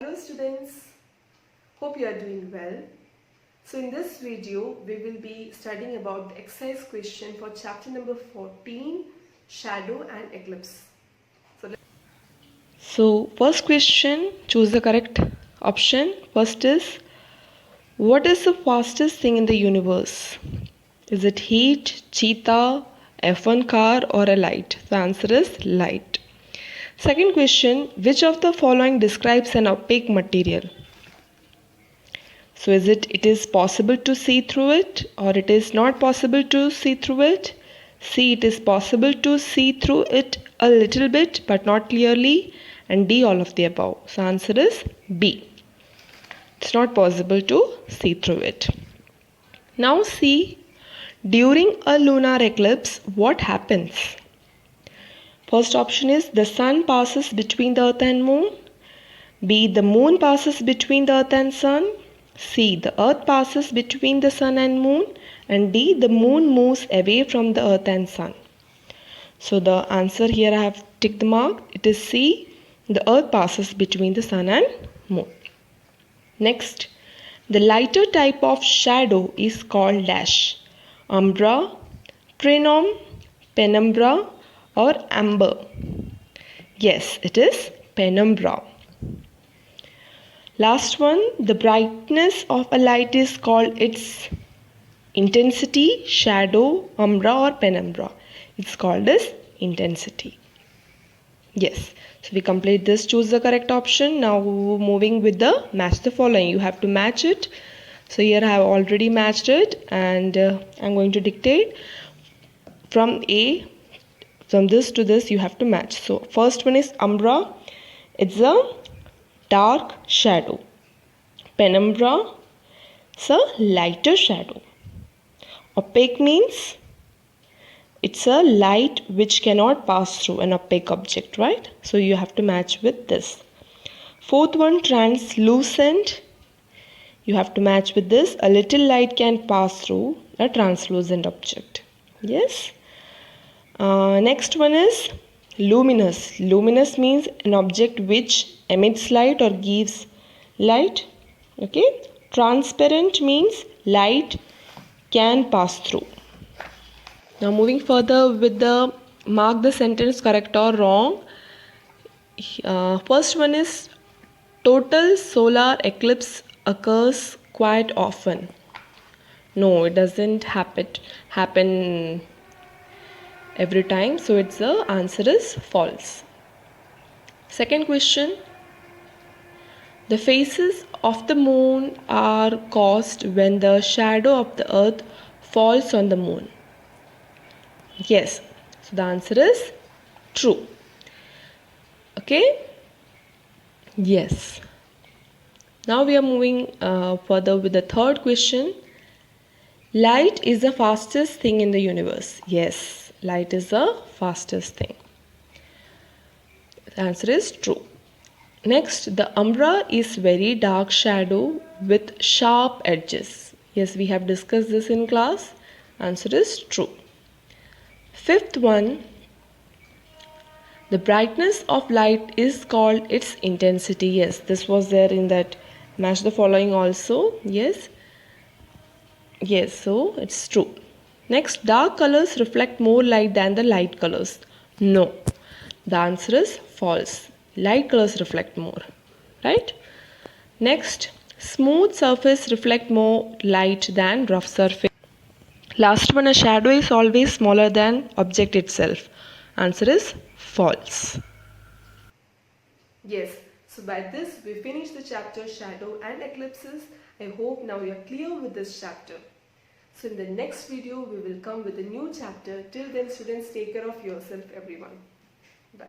Hello students, hope you are doing well. So in this video we will be studying about the exercise question for chapter number 14, shadow and eclipse. So first question, choose the correct option. First is, what is the fastest thing in the universe? Is it heat, cheetah, F1 car or a light? The answer is light. Second question, which of the following describes an opaque material? So it is possible to see through it or it is not possible to see through it? C, it is possible to see through it a little bit but not clearly, and D, all of the above. So answer is B. It's not possible to see through it. Now see, during a lunar eclipse, what happens? First option is the sun passes between the earth and moon. B, the moon passes between the earth and sun. C, the earth passes between the sun and moon. And D, the moon moves away from the earth and sun. So the answer here I have ticked the mark. It is C, the earth passes between the sun and moon. Next, the lighter type of shadow is called dash. Umbra, trinom, penumbra or amber. Yes, it is penumbra. Last one, the brightness of a light is called its intensity, shadow, umbra or penumbra. It's called as intensity. Yes, so we complete this, choose the correct option. Now moving with the match the following. You have to match it. So here I have already matched it and I'm going to dictate from this to this you have to match. So first one is umbra. It's a dark shadow. Penumbra is a lighter shadow. Opaque means it's a light which cannot pass through an opaque object, right? So you have to match with this. Fourth one, translucent. You have to match with this. A little light can pass through a translucent object. Yes. Next one is luminous. Luminous means an object which emits light or gives light. Okay. Transparent means light can pass through. Now moving further with the mark the sentence correct or wrong. First one is total solar eclipse occurs quite often. No, it doesn't happen every time. So its the answer is false. Second question. The phases of the moon are caused when the shadow of the earth falls on the moon. Yes, so the answer is true. Okay? Yes. Now we are moving further with the third question. Light is the fastest thing in the universe. Yes, light is the fastest thing. The answer is true. Next, the umbra is very dark shadow with sharp edges. Yes, we have discussed this in class. Answer is true. Fifth one, the brightness of light is called its intensity. Yes, this was there in that match the following also. Yes. Yes, so it's true. Next, dark colors reflect more light than the light colors. No, the answer is false. Light colors reflect more, right? Next, smooth surface reflect more light than rough surface. Last one, a shadow is always smaller than object itself. Answer is false. Yes, so by this we finish the chapter shadow and eclipses. I hope now you are clear with this chapter. So in the next video we will come with a new chapter. Till then students, take care of yourself everyone.